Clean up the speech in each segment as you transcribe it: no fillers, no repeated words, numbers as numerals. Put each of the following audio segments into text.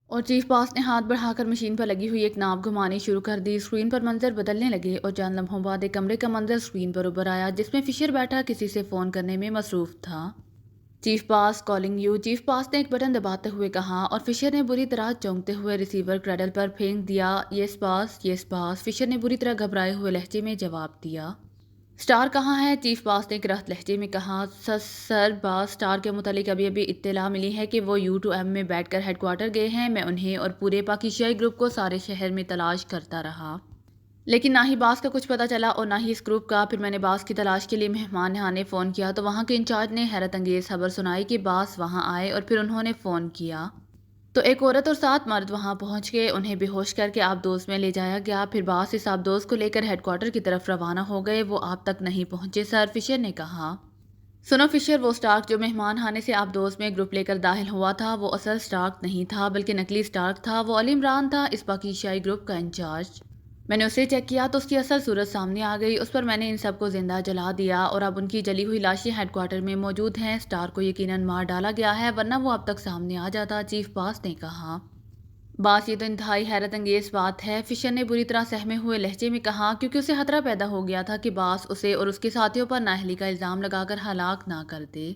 اور chief boss نے ہاتھ بڑھا کر مشین پر لگی ہوئی ایک ناپ گھمانی شروع کر دی۔ اسکرین پر منظر بدلنے لگے اور چند لمحوں بعد ایک کمرے کا منظر اسکرین پر ابھر آیا جس میں فشر بیٹھا کسی سے فون کرنے میں مصروف تھا۔ Chief boss calling you, chief boss نے ایک بٹن دباتے ہوئے کہا اور فشر نے بری طرح چونکتے ہوئے ریسیور کریڈل پر پھینک دیا۔ یس باس، یس باس، فشر نے بری طرح گھبرائے ہوئے لہجے میں جواب دیا۔ اسٹار کہاں ہے؟ چیف باس نے کرخت لہجے میں کہا۔ سر باس، اسٹار کے متعلق ابھی اطلاع ملی ہے کہ وہ U2M میں بیٹھ کر ہیڈ کوارٹر گئے ہیں۔ میں انہیں اور پورے پاکیزائی گروپ کو سارے شہر میں تلاش کرتا رہا، لیکن نہ ہی باس کا کچھ پتہ چلا اور نہ ہی اس گروپ کا۔ پھر میں نے باس کی تلاش کے لیے مہمان نہانے فون کیا تو وہاں کے انچارج نے حیرت انگیز خبر سنائی کہ باس وہاں آئے اور پھر انہوں نے فون کیا تو ایک عورت اور 7 مرد وہاں پہنچ گئے۔ انہیں بے ہوش کر کے آبدوز میں لے جایا گیا۔ پھر باس اس آبدوز کو لے کر ہیڈ کوارٹر کی طرف روانہ ہو گئے۔ وہ آپ تک نہیں پہنچے سر، فشر نے کہا۔ سنو فشر، وہ اسٹارک جو مہمان خانے سے آبدوز میں گروپ لے کر داخل ہوا تھا وہ اصل اسٹارک نہیں تھا بلکہ نکلی اسٹارک تھا۔ وہ علی عمران تھا، اس پاکیزائی گروپ کا انچارج۔ میں نے اسے چیک کیا تو اس کی اصل صورت سامنے آ گئی۔ اس پر میں نے ان سب کو زندہ جلا دیا اور اب ان کی جلی ہوئی لاشیں ہیڈ کوارٹر میں موجود ہیں۔ اسٹار کو یقیناً مار ڈالا گیا ہے ورنہ وہ اب تک سامنے آ جاتا، چیف باس نے کہا۔ باس، یہ تو انتہائی حیرت انگیز بات ہے، فشر نے بری طرح سہمے ہوئے لہجے میں کہا، کیونکہ اسے خطرہ پیدا ہو گیا تھا کہ باس اسے اور اس کے ساتھیوں پر نااہلی کا الزام لگا کر ہلاک نہ کر دے۔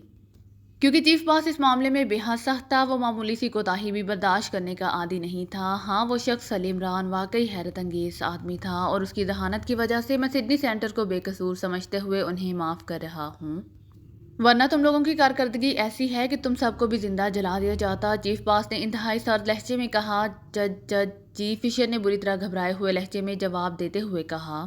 کیونکہ چیف باس اس معاملے میں بے حد سخت تھا، وہ معمولی سی کوتاہی بھی برداشت کرنے کا عادی نہیں تھا۔ ہاں، وہ شخص علی عمران واقعی حیرت انگیز آدمی تھا اور اس کی ذہانت کی وجہ سے میں سڈنی سینٹر کو بے قصور سمجھتے ہوئے انہیں معاف کر رہا ہوں، ورنہ تم لوگوں کی کارکردگی ایسی ہے کہ تم سب کو بھی زندہ جلا دیا جاتا، چیف باس نے انتہائی سرد لہجے میں کہا۔ جج جی، فشر نے بری طرح گھبرائے ہوئے لہجے میں جواب دیتے ہوئے کہا۔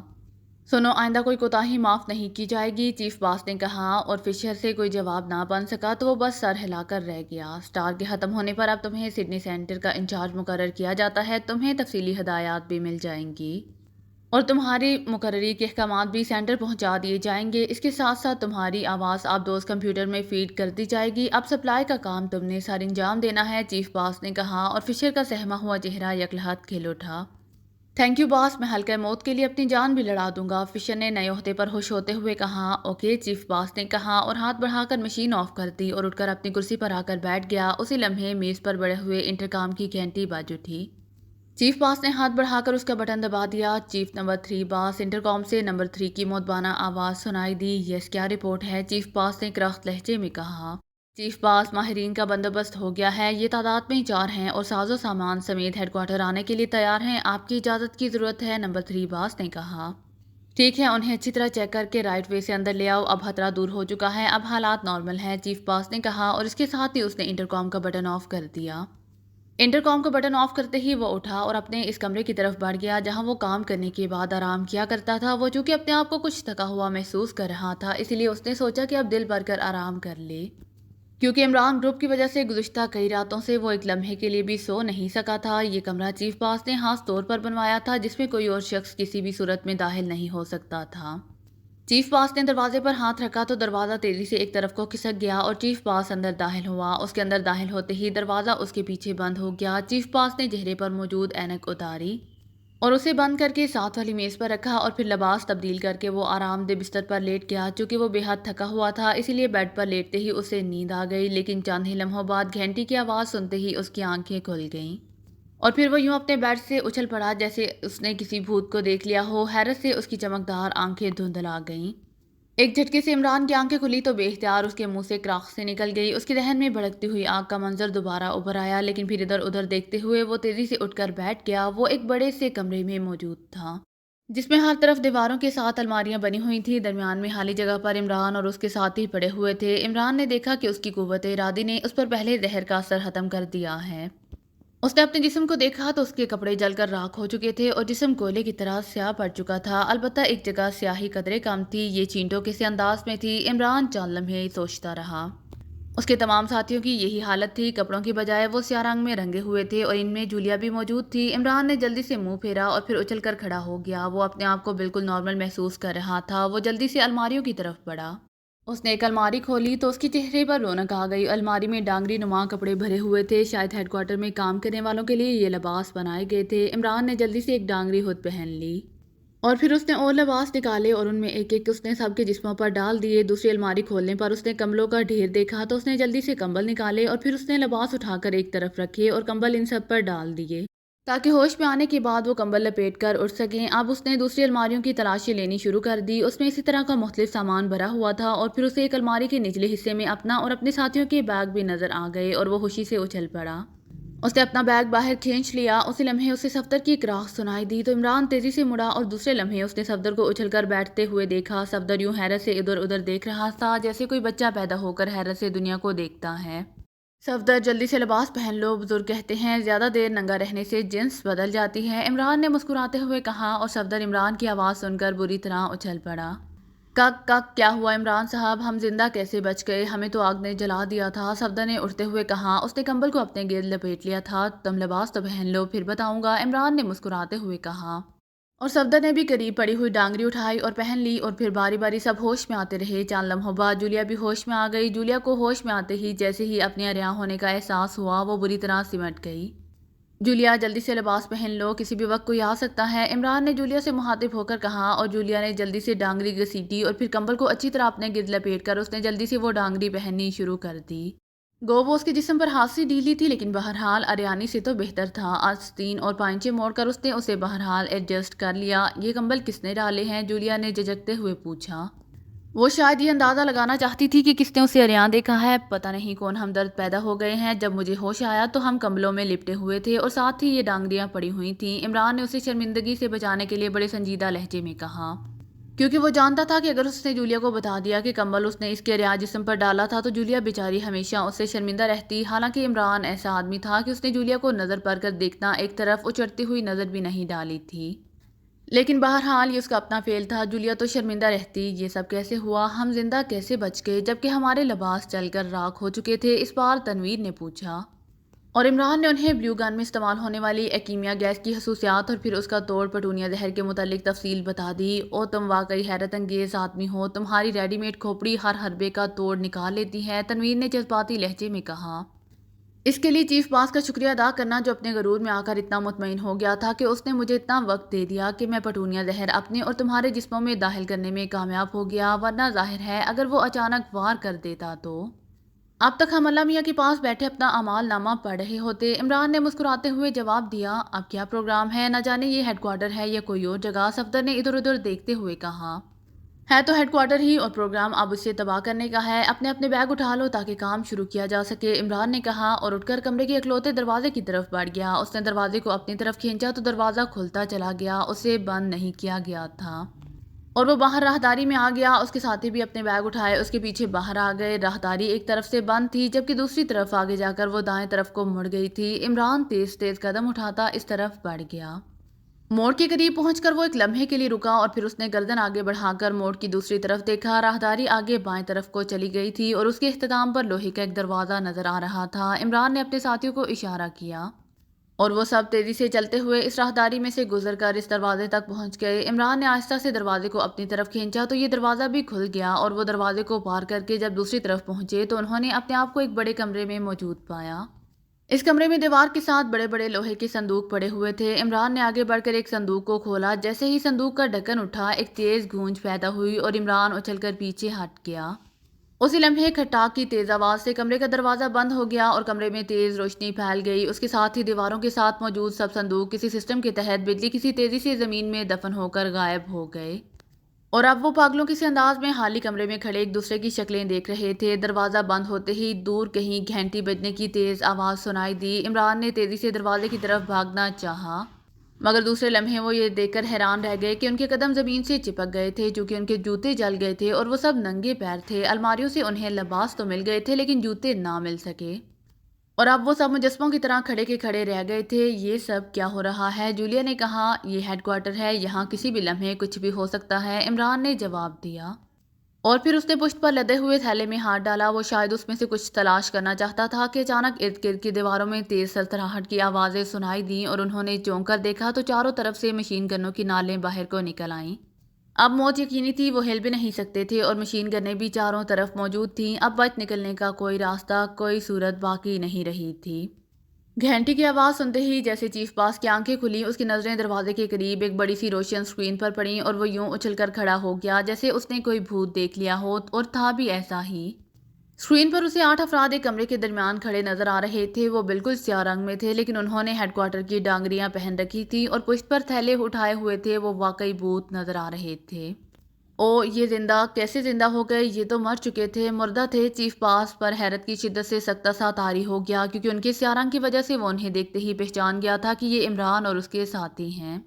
سنو، آئندہ کوئی کوتاہی معاف نہیں کی جائے گی، چیف باس نے کہا، اور فشر سے کوئی جواب نہ بن سکا تو وہ بس سر ہلا کر رہ گیا۔ اسٹار کے ختم ہونے پر اب تمہیں سڈنی سینٹر کا انچارج مقرر کیا جاتا ہے، تمہیں تفصیلی ہدایات بھی مل جائیں گی اور تمہاری مقرری کے احکامات بھی سینٹر پہنچا دیے جائیں گے۔ اس کے ساتھ ساتھ تمہاری آواز آبدوز کمپیوٹر میں فیڈ کر دی جائے گی۔ اب سپلائی کا کام تم نے سر انجام دینا ہے، چیف باس نے کہا، اور فشر کا سہما ہوا چہرہ یکلحظ کھل اٹھا۔ تھینک یو باس، میں حلقہ موت کے لیے اپنی جان بھی لڑا دوں گا، فشر نے نئے عہدے پر خوش ہوتے ہوئے کہا۔ اوکے، چیف باس نے کہا اور ہاتھ بڑھا کر مشین آف کر دی اور اٹھ کر اپنی کرسی پر آ کر بیٹھ گیا۔ اسی لمحے میز پر بڑے ہوئے انٹرکام کی گھنٹی بج اٹھی۔ چیف باس نے ہاتھ بڑھا کر اس کا بٹن دبا دیا۔ چیف نمبر 3 باس، انٹرکام سے نمبر 3 کی مؤدبانہ آواز سنائی دی۔ یس، کیا رپورٹ ہے؟ چیف باس نے کرخت لہجے میں کہا۔ چیف باس، ماہرین کا بندوبست ہو گیا ہے، یہ تعداد میں 4 ہیں اور ساز و سامان سمیت ہیڈ کوارٹر آنے کے لیے تیار ہیں۔ آپ کی اجازت کی ضرورت ہے، نمبر 3 باس نے کہا۔ ٹھیک ہے، انہیں اچھی طرح چیک کر کے رائٹ وے سے اندر لے آؤ، اب خطرہ دور ہو چکا ہے، اب حالات نارمل ہیں، چیف باس نے کہا اور اس کے ساتھ ہی اس نے انٹرکام کا بٹن آف کر دیا۔ انٹرکام کا بٹن آف کرتے ہی وہ اٹھا اور اپنے اس کمرے کی طرف بڑھ گیا جہاں وہ کام کرنے کے بعد آرام کیا کرتا تھا۔ وہ چونکہ اپنے آپ کو کچھ تھکا ہوا محسوس کر رہا تھا، اسی لیے اس نے سوچا کہ اب دل بھر کر آرام کر لے۔ کیونکہ عمران گروپ کی وجہ سے گزشتہ کئی راتوں سے وہ ایک لمحے کے لیے بھی سو نہیں سکا تھا۔ یہ کمرہ چیف باس نے خاص طور پر بنوایا تھا جس میں کوئی اور شخص کسی بھی صورت میں داخل نہیں ہو سکتا تھا۔ چیف باس نے دروازے پر ہاتھ رکھا تو دروازہ تیزی سے ایک طرف کو کھسک گیا اور چیف باس اندر داخل ہوا۔ اس کے اندر داخل ہوتے ہی دروازہ اس کے پیچھے بند ہو گیا۔ چیف باس نے چہرے پر موجود اینک اتاری اور اسے بند کر کے ساتھ والی میز پر رکھا اور پھر لباس تبدیل کر کے وہ آرام دہ بستر پر لیٹ گیا۔ چونکہ وہ بے حد تھکا ہوا تھا اسی لیے بیڈ پر لیٹتے ہی اسے نیند آ گئی، لیکن چند ہی لمحوں بعد گھنٹی کی آواز سنتے ہی اس کی آنکھیں کھل گئیں اور پھر وہ یوں اپنے بیڈ سے اچھل پڑا جیسے اس نے کسی بھوت کو دیکھ لیا ہو۔ حیرت سے اس کی چمکدار آنکھیں دھندلا گئیں۔ ایک جھٹکے سے عمران کی آنکھیں کھلی تو بے اختیار اس کے منہ سے کراخ سے نکل گئی۔ اس کے ذہن میں بھڑکتی ہوئی آگ کا منظر دوبارہ ابھر آیا، لیکن پھر ادھر ادھر دیکھتے ہوئے وہ تیزی سے اٹھ کر بیٹھ گیا۔ وہ ایک بڑے سے کمرے میں موجود تھا جس میں ہر طرف دیواروں کے ساتھ الماریاں بنی ہوئی تھیں۔ درمیان میں خالی جگہ پر عمران اور اس کے ساتھی پڑے ہوئے تھے۔ عمران نے دیکھا کہ اس کی قوت ارادی نے اس پر پہلے زہر کا اثر ختم کر دیا ہے۔ اس نے اپنے جسم کو دیکھا تو اس کے کپڑے جل کر راکھ ہو چکے تھے اور جسم کوئلے کی طرح سیاہ پڑ چکا تھا، البتہ ایک جگہ سیاہی قدرے کم تھی، یہ چینٹوں کے سے انداز میں تھی۔ عمران چند لمحے سوچتا رہا۔ اس کے تمام ساتھیوں کی یہی حالت تھی، کپڑوں کی بجائے وہ سیاہ رنگ میں رنگے ہوئے تھے اور ان میں جولیا بھی موجود تھی۔ عمران نے جلدی سے منہ پھیرا اور پھر اچھل کر کھڑا ہو گیا۔ وہ اپنے آپ کو بالکل نارمل محسوس کر رہا تھا۔ وہ جلدی سے الماریوں کی طرف بڑھا۔ اس نے ایک الماری کھولی تو اس کے چہرے پر رونق آ گئی۔ الماری میں ڈانگری نما کپڑے بھرے ہوئے تھے، شاید ہیڈ کوارٹر میں کام کرنے والوں کے لیے یہ لباس بنائے گئے تھے۔ عمران نے جلدی سے ایک ڈانگری ہڈ پہن لی اور پھر اس نے اور لباس نکالے اور ان میں ایک ایک اس نے سب کے جسموں پر ڈال دیے۔ دوسری الماری کھولنے پر اس نے کمبلوں کا ڈھیر دیکھا تو اس نے جلدی سے کمبل نکالے اور پھر اس نے لباس اٹھا کر ایک طرف رکھے اور کمبل ان سب پر ڈال دیے تاکہ ہوش میں آنے کے بعد وہ کمبل لپیٹ کر اٹھ سکیں۔ اب اس نے دوسری الماریوں کی تلاشی لینی شروع کر دی۔ اس میں اسی طرح کا مختلف سامان بھرا ہوا تھا اور پھر اسے ایک الماری کے نچلے حصے میں اپنا اور اپنے ساتھیوں کے بیگ بھی نظر آ گئے اور وہ خوشی سے اچھل پڑا۔ اس نے اپنا بیگ باہر کھینچ لیا۔ اسی لمحے اسے صفدر کی کراہ سنائی دی تو عمران تیزی سے مڑا اور دوسرے لمحے اس نے صفدر کو اچھل کر بیٹھتے ہوئے دیکھا۔ صفدر یوں حیرت سے ادھر ادھر دیکھ رہا تھا جیسے کوئی بچہ پیدا ہو کر حیرت سے دنیا کو دیکھتا ہے۔ صفدر جلدی سے لباس پہن لو، بزرگ کہتے ہیں زیادہ دیر ننگا رہنے سے جنس بدل جاتی ہے، عمران نے مسکراتے ہوئے کہا اور صفدر عمران کی آواز سن کر بری طرح اچھل پڑا۔ کک کک، کیا ہوا عمران صاحب، ہم زندہ کیسے بچ گئے؟ ہمیں تو آگ نے جلا دیا تھا، صفدر نے اٹھتے ہوئے کہا۔ اس نے کمبل کو اپنے گرد لپیٹ لیا تھا۔ تم لباس تو پہن لو پھر بتاؤں گا، عمران نے مسکراتے ہوئے کہا۔ اور صفدر نے بھی قریب پڑی ہوئی ڈانگری اٹھائی اور پہن لی اور پھر باری باری سب ہوش میں آتے رہے۔ چند لمحوں بعد جولیا بھی ہوش میں آ گئی۔ جولیا کو ہوش میں آتے ہی جیسے ہی اپنے عریاں ہونے کا احساس ہوا وہ بری طرح سمٹ گئی۔ جولیا جلدی سے لباس پہن لو، کسی بھی وقت کوئی آ سکتا ہے، عمران نے جولیا سے مخاطب ہو کر کہا اور جولیا نے جلدی سے ڈانگری گھسیٹی اور پھر کمبل کو اچھی طرح اپنے گرد لپیٹ کر اس نے جلدی سے وہ ڈانگری پہننی شروع کر دی۔ گو وہ اس کے جسم پر ہاتھ سے ڈھیلی تھی لیکن بہرحال اریانی سے تو بہتر تھا۔ آستین اور پائنچے موڑ کر اس نے اسے بہرحال ایڈجسٹ کر لیا۔ یہ کمبل کس نے ڈالے ہیں؟ جولیا نے جھجکتے ہوئے پوچھا۔ وہ شاید یہ اندازہ لگانا چاہتی تھی کہ کس نے اسے عریاں دیکھا ہے۔ پتہ نہیں کون ہمدرد پیدا ہو گئے ہیں، جب مجھے ہوش آیا تو ہم کمبلوں میں لپٹے ہوئے تھے اور ساتھ ہی یہ ڈانگریاں پڑی ہوئی تھیں، عمران نے اسے شرمندگی سے بچانے کے لیے بڑے سنجیدہ لہجے میں کہا، کیونکہ وہ جانتا تھا کہ اگر اس نے جولیا کو بتا دیا کہ کمبل اس نے اس کے عریاں جسم پر ڈالا تھا تو جولیا بیچاری ہمیشہ اس سے شرمندہ رہتی۔ حالانکہ عمران ایسا آدمی تھا کہ اس نے جولیا کو نظر پر کر دیکھنا ایک طرف اور چڑھتی ہوئی نظر بھی نہیں ڈالی تھی، لیکن بہرحال یہ اس کا اپنا فعل تھا۔ جولیا تو شرمندہ رہتی۔ یہ سب کیسے ہوا؟ ہم زندہ کیسے بچ گئے جبکہ ہمارے لباس چل کر راکھ ہو چکے تھے؟ اس بار تنویر نے پوچھا، اور عمران نے انہیں بلیو گن میں استعمال ہونے والی ایکیمیا گیس کی خصوصیات اور پھر اس کا توڑ پٹونیا زہر کے متعلق تفصیل بتا دی۔ او تم واقعی حیرت انگیز آدمی ہو، تمہاری ریڈی میڈ کھوپڑی ہر حربے کا توڑ نکال لیتی ہے، تنویر نے جذباتی لہجے میں کہا۔ اس کے لیے چیف باس کا شکریہ ادا کرنا جو اپنے غرور میں آ کر اتنا مطمئن ہو گیا تھا کہ اس نے مجھے اتنا وقت دے دیا کہ میں پٹونیا زہر اپنے اور تمہارے جسموں میں داخل کرنے میں کامیاب ہو گیا، ورنہ ظاہر ہے اگر وہ اچانک وار کر دیتا تو اب تک ہم اللہ میاں کے پاس بیٹھے اپنا اعمال نامہ پڑھ رہے ہوتے۔ عمران نے مسکراتے ہوئے جواب دیا، اب کیا پروگرام ہے؟ نہ جانے یہ ہیڈ کوارٹر ہے یا کوئی اور جگہ، صفدر نے ادھر ادھر دیکھتے ہوئے کہا۔ ہے تو ہیڈ کوارٹر ہی اور پروگرام اب اسے تباہ کرنے کا ہے، اپنے اپنے بیگ اٹھا لو تاکہ کام شروع کیا جا سکے، عمران نے کہا اور اٹھ کر کمرے کے اکلوتے دروازے کی طرف بڑھ گیا۔ اس نے دروازے کو اپنی طرف کھینچا تو دروازہ کھلتا چلا گیا، اسے بند نہیں کیا گیا تھا اور وہ باہر راہداری میں آ گیا۔ اس کے ساتھی بھی اپنے بیگ اٹھائے اس کے پیچھے باہر آ گئے۔ راہداری ایک طرف سے بند تھی جبکہ دوسری طرف آگے جا کر وہ دائیں طرف کو مڑ گئی تھی۔ عمران تیز تیز قدم اٹھاتا اس طرف بڑھ گیا۔ موڑ کے قریب پہنچ کر وہ ایک لمحے کے لیے رکا اور پھر اس نے گردن آگے بڑھا کر موڑ کی دوسری طرف دیکھا۔ راہداری آگے بائیں طرف کو چلی گئی تھی اور اس کے اختتام پر لوہے کا ایک دروازہ نظر آ رہا تھا۔ عمران نے اپنے ساتھیوں کو اشارہ کیا اور وہ سب تیزی سے چلتے ہوئے اس راہداری میں سے گزر کر اس دروازے تک پہنچ گئے۔ عمران نے آہستہ سے دروازے کو اپنی طرف کھینچا تو یہ دروازہ بھی کھل گیا اور وہ دروازے کو پار کر کے جب دوسری طرف پہنچے تو انہوں نے اپنے آپ کو ایک بڑے کمرے میں موجود پایا۔ اس کمرے میں دیوار کے ساتھ بڑے بڑے لوہے کے صندوق پڑے ہوئے تھے۔ عمران نے آگے بڑھ کر ایک صندوق کو کھولا، جیسے ہی صندوق کا ڈھکن اٹھا ایک تیز گونج پیدا ہوئی اور عمران اچھل کر پیچھے ہٹ گیا۔ اسی لمحے کھٹاک کی تیز آواز سے کمرے کا دروازہ بند ہو گیا اور کمرے میں تیز روشنی پھیل گئی۔ اس کے ساتھ ہی دیواروں کے ساتھ موجود سب صندوق کسی سسٹم کے تحت بجلی کسی تیزی سے زمین میں دفن ہو کر غائب ہو گئے اور اب وہ پاگلوں کسی انداز میں خالی کمرے میں کھڑے ایک دوسرے کی شکلیں دیکھ رہے تھے۔ دروازہ بند ہوتے ہی دور کہیں گھنٹی بجنے کی تیز آواز سنائی دی۔ عمران نے تیزی سے دروازے کی طرف بھاگنا چاہا مگر دوسرے لمحے وہ یہ دیکھ کر حیران رہ گئے کہ ان کے قدم زمین سے چپک گئے تھے چونکہ ان کے جوتے جل گئے تھے اور وہ سب ننگے پیر تھے۔ الماریوں سے انہیں لباس تو مل گئے تھے لیکن جوتے نہ مل سکے اور اب وہ سب مجسموں کی طرح کھڑے کے کھڑے رہ گئے تھے۔ یہ سب کیا ہو رہا ہے؟ جولیا نے کہا، یہ ہیڈ کوارٹر ہے، یہاں کسی بھی لمحے کچھ بھی ہو سکتا ہے، عمران نے جواب دیا اور پھر اس نے پشت پر لدے ہوئے تھیلے میں ہاتھ ڈالا۔ وہ شاید اس میں سے کچھ تلاش کرنا چاہتا تھا کہ اچانک ارد گرد کی دیواروں میں تیز سرسراہٹ کی آوازیں سنائی دیں اور انہوں نے چونک کر دیکھا تو چاروں طرف سے مشین گنوں کی نالیں باہر کو نکل آئیں۔ اب موت یقینی تھی، وہ ہل بھی نہیں سکتے تھے اور مشین گنیں بھی چاروں طرف موجود تھیں۔ اب بچ نکلنے کا کوئی راستہ، کوئی صورت باقی نہیں رہی تھی۔ گھنٹی کی آواز سنتے ہی جیسے چیف باس کی آنکھیں کھلی، اس کی نظریں دروازے کے قریب ایک بڑی سی روشن اسکرین پر پڑیں اور وہ یوں اچھل کر کھڑا ہو گیا جیسے اس نے کوئی بھوت دیکھ لیا ہو، اور تھا بھی ایسا ہی۔ اسکرین پر اسے 8 افراد ایک کمرے کے درمیان کھڑے نظر آ رہے تھے۔ وہ بالکل سیاہ رنگ میں تھے، لیکن انہوں نے ہیڈ کوارٹر کی ڈانگریاں پہن رکھی تھی اور پشت پر تھیلے اٹھائے ہوئے تھے۔ وہ واقعی بھوت نظر آ رہے تھے۔ او یہ زندہ کیسے زندہ ہو گئے؟ یہ تو مر چکے تھے، مردہ تھے۔ چیف باس پر حیرت کی شدت سے سکتہ سا طاری ہو گیا، کیونکہ ان کے سیاہ رنگ کی وجہ سے وہ انہیں دیکھتے ہی پہچان گیا تھا کہ یہ عمران اور اس کے ساتھی ہیں،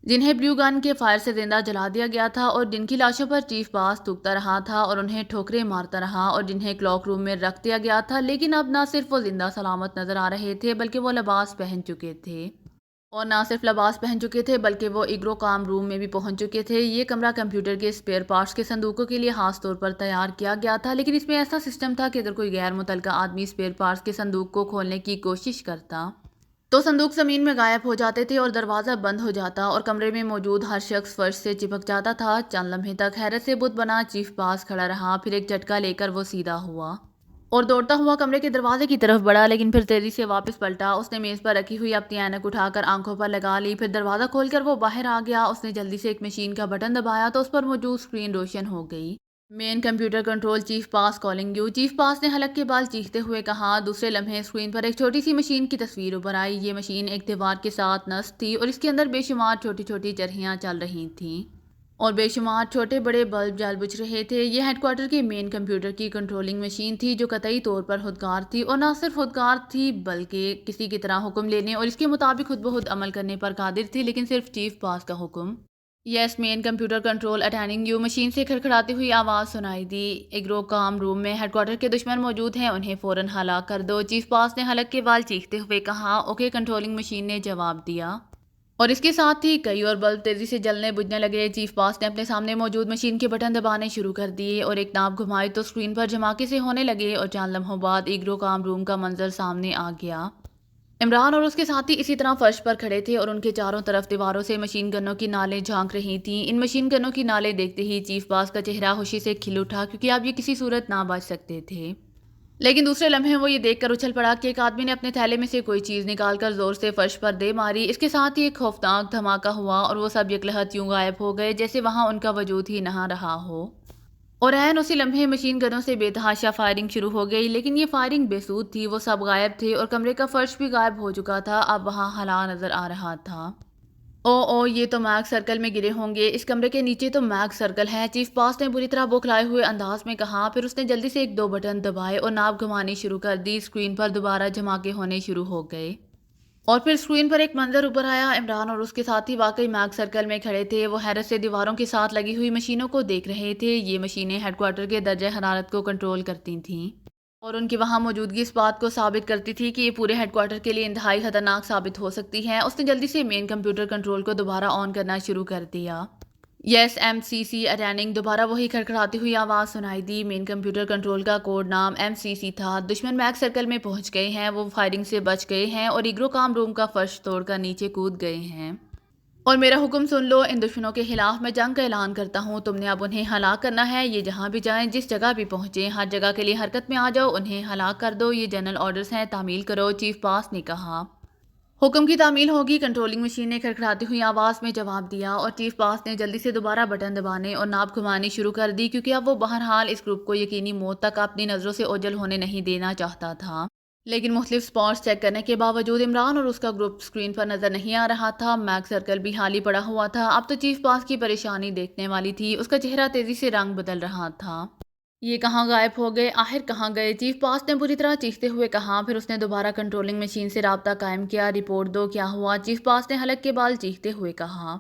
جنہیں بلیو گن کے فائر سے زندہ جلا دیا گیا تھا، اور جن کی لاشوں پر چیف باس تھوکتا رہا تھا اور انہیں ٹھوکریں مارتا رہا، اور جنہیں کلاک روم میں رکھ دیا گیا تھا۔ لیکن اب نہ صرف وہ زندہ سلامت نظر آ رہے تھے، بلکہ وہ لباس پہن چکے تھے۔ اور نہ صرف لباس پہن چکے تھے، بلکہ وہ ایگرو کام روم میں بھی پہنچ چکے تھے۔ یہ کمرہ کمپیوٹر کے اسپیئر پارٹس کے صندوقوں کے لیے خاص طور پر تیار کیا گیا تھا، لیکن اس میں ایسا سسٹم تھا کہ اگر کوئی غیر متعلقہ آدمی اسپیئر پارٹس کے صندوق کو کھولنے کی کوشش کرتا تو صندوق زمین میں غائب ہو جاتے تھے اور دروازہ بند ہو جاتا، اور کمرے میں موجود ہر شخص فرش سے چپک جاتا تھا۔ چند لمحے تک حیرت سے بت بنا چیف باس کھڑا رہا، پھر ایک جھٹکا لے کر وہ سیدھا ہوا اور دوڑتا ہوا کمرے کے دروازے کی طرف بڑھا، لیکن پھر تیزی سے واپس پلٹا۔ اس نے میز پر رکھی ہوئی اپنی اینک اٹھا کر آنکھوں پر لگا لی، پھر دروازہ کھول کر وہ باہر آ گیا۔ اس نے جلدی سے ایک مشین کا بٹن دبایا تو اس پر موجود اسکرین روشن ہو گئی۔ Main computer control, chief boss calling you. Chief boss نے حلق کے بال چیختے ہوئے کہا۔ دوسرے لمحے اسکرین پر ایک چھوٹی سی مشین کی تصویر ابھر آئی۔ یہ مشین ایک دیوار کے ساتھ نصب تھی اور اس کے اندر بے شمار چھوٹی چھوٹی چرخیاں چل رہی تھیں اور بے شمار چھوٹے بڑے بلب جل بجھ رہے تھے۔ یہ ہیڈ کوارٹر کے مین کمپیوٹر کی کنٹرولنگ مشین تھی، جو قطعی طور پر خودکار تھی، اور نہ صرف خودکار تھی بلکہ کسی کی طرح حکم لینے اور اس کے مطابق خود بخود عمل کرنے پر قادر تھی، لیکن صرف چیف باس کا حکم۔ Yes main computer control attending you. Machine سے کھڑکھڑاتی ہوئی آواز سنائی دی۔ ایگرو کام روم میں ہیڈ کوارٹر کے دشمن موجود ہیں، انہیں فوراً ہلاک کر دو۔ چیف باس نے حلق کے بال چیختے ہوئے کہا۔ اوکے، کنٹرولنگ مشین نے جواب دیا، اور اس کے ساتھ ہی کئی اور بلب تیزی سے جلنے بجھنے لگے۔ چیف باس نے اپنے سامنے موجود مشین کے بٹن دبانے شروع کر دیے اور ایک ناب گھمائی تو اسکرین پر جھماکے سے ہونے لگے، اور چند لمحوں بعد ایگرو کام روم کا منظر سامنے آ گیا۔ عمران اور اس کے ساتھی اسی طرح فرش پر کھڑے تھے اور ان کے چاروں طرف دیواروں سے مشین گنوں کی نالیں جھانک رہی تھیں۔ ان مشین گنوں کی نالیں دیکھتے ہی چیف باس کا چہرہ خوشی سے کھل اٹھا، کیونکہ اب یہ کسی صورت نہ بچ سکتے تھے۔ لیکن دوسرے لمحے وہ یہ دیکھ کر اچھل پڑا کہ ایک آدمی نے اپنے تھیلے میں سے کوئی چیز نکال کر زور سے فرش پر دے ماری۔ اس کے ساتھ ہی ایک خوفناک دھماکہ ہوا اور وہ سب یکلہت یوں غائب ہو گئے جیسے وہاں ان کا وجود ہی نہ رہا ہو، اور عین اسی لمحے مشین گنوں سے بے تحاشا فائرنگ شروع ہو گئی۔ لیکن یہ فائرنگ بے سود تھی، وہ سب غائب تھے اور کمرے کا فرش بھی غائب ہو چکا تھا۔ اب وہاں خلا نظر آ رہا تھا۔ او یہ تو میگ سرکل میں گرے ہوں گے، اس کمرے کے نیچے تو میگ سرکل ہے، چیف باس نے بری طرح بوکھلائے ہوئے انداز میں کہا۔ پھر اس نے جلدی سے ایک دو بٹن دبائے اور ناب گھمانی شروع کر دی۔ اسکرین پر دوبارہ جھماکے ہونے شروع ہو گئے اور پھر اسکرین پر ایک منظر ابھر آیا۔ عمران اور اس کے ساتھی واقعی میگ سرکل میں کھڑے تھے۔ وہ حیرت سے دیواروں کے ساتھ لگی ہوئی مشینوں کو دیکھ رہے تھے۔ یہ مشینیں ہیڈ کوارٹر کے درجہ حرارت کو کنٹرول کرتی تھیں، اور ان کی وہاں موجودگی اس بات کو ثابت کرتی تھی کہ یہ پورے ہیڈ کوارٹر کے لیے انتہائی خطرناک ثابت ہو سکتی ہے۔ اس نے جلدی سے مین کمپیوٹر کنٹرول کو دوبارہ آن کرنا شروع کر دیا۔ یس ایم سی سی اٹینڈنگ۔ دوبارہ وہی کھڑکھڑاتی ہوئی آواز سنائی دی۔ مین کمپیوٹر کنٹرول کا کوڈ نام MCC تھا۔ دشمن میگ سرکل میں پہنچ گئے ہیں، وہ فائرنگ سے بچ گئے ہیں اور ایگرو کام روم کا فرش توڑ کر نیچے کود گئے ہیں۔ اور میرا حکم سن لو، ان دشمنوں کے خلاف میں جنگ کا اعلان کرتا ہوں۔ تم نے اب انہیں ہلاک کرنا ہے۔ یہ جہاں بھی جائیں، جس جگہ بھی پہنچیں، ہر جگہ کے لیے حرکت میں آ جاؤ، انہیں ہلاک کر دو۔ یہ جنرل آرڈرز ہیں، تعمیل کرو، چیف باس نے کہا۔ حکم کی تعمیل ہوگی، کنٹرولنگ مشین نے کھڑکھڑاتی ہوئی آواز میں جواب دیا، اور چیف باس نے جلدی سے دوبارہ بٹن دبانے اور ناب گھمانی شروع کر دی، کیونکہ اب وہ بہرحال اس گروپ کو یقینی موت تک اپنی نظروں سے اوجھل ہونے نہیں دینا چاہتا تھا۔ لیکن مختلف سپاٹس چیک کرنے کے باوجود عمران اور اس کا گروپ اسکرین پر نظر نہیں آ رہا تھا۔ میگ سرکل بھی خالی پڑا ہوا تھا۔ اب تو چیف باس کی پریشانی دیکھنے والی تھی۔ اس کا چہرہ تیزی سے رنگ بدل رہا تھا۔ یہ کہاں غائب ہو گئے؟ آخر کہاں گئے؟ چیف باس نے بری طرح چیختے ہوئے کہا۔ پھر اس نے دوبارہ کنٹرولنگ مشین سے رابطہ قائم کیا۔ رپورٹ دو، کیا ہوا؟ چیف باس نے حلق کے بال چیختے ہوئے کہا۔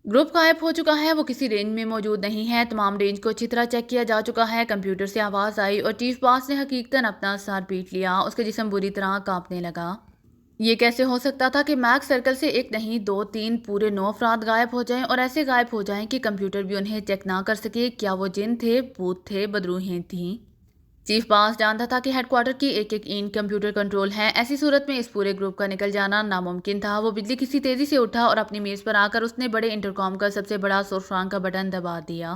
گروپ غائب ہو چکا ہے، وہ کسی رینج میں موجود نہیں ہے، تمام رینج کو اچھی طرح چیک کیا جا چکا ہے، کمپیوٹر سے آواز آئی اور چیف باس نے حقیقتاً اپنا سر پیٹ لیا۔ اس کا جسم بری طرح کانپنے لگا۔ یہ کیسے ہو سکتا تھا کہ میگ سرکل سے ایک نہیں، دو، تین، پورے 9 افراد غائب ہو جائیں، اور ایسے غائب ہو جائیں کہ کمپیوٹر بھی انہیں چیک نہ کر سکے؟ کیا وہ جن تھے، بھوت تھے، بدروحیں تھیں؟ چیف باس جانتا تھا کہ ہیڈ کوارٹر کی ایک ایک اینٹ کمپیوٹر کنٹرول ہے۔ ایسی صورت میں اس پورے گروپ کا نکل جانا ناممکن تھا۔ وہ بجلی کسی تیزی سے اٹھا اور اپنی میز پر آ کر اس نے بڑے انٹرکام کا سب سے بڑا سرخ رنگ کا بٹن دبا دیا۔